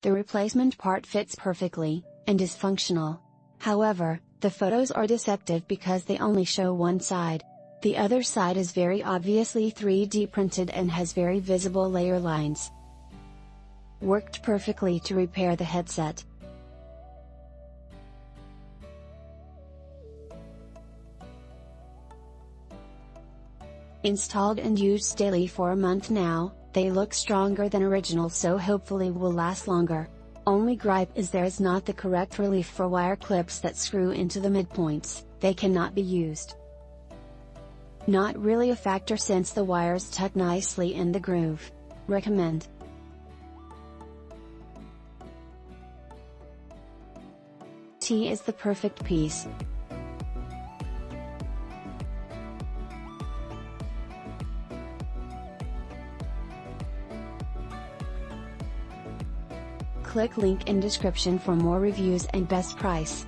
The replacement part fits perfectly, and is functional. However, the photos are deceptive because they only show one side. The other side is very obviously 3D printed and has very visible layer lines. Worked perfectly to repair the headset. Installed and used daily for a month now, they look stronger than original, so hopefully will last longer. Only gripe is there is not the correct relief for wire clips that screw into the midpoints, they cannot be used. Not really a factor since the wires tuck nicely in the groove. Recommend. T is the perfect piece. Click link in description for more reviews and best price.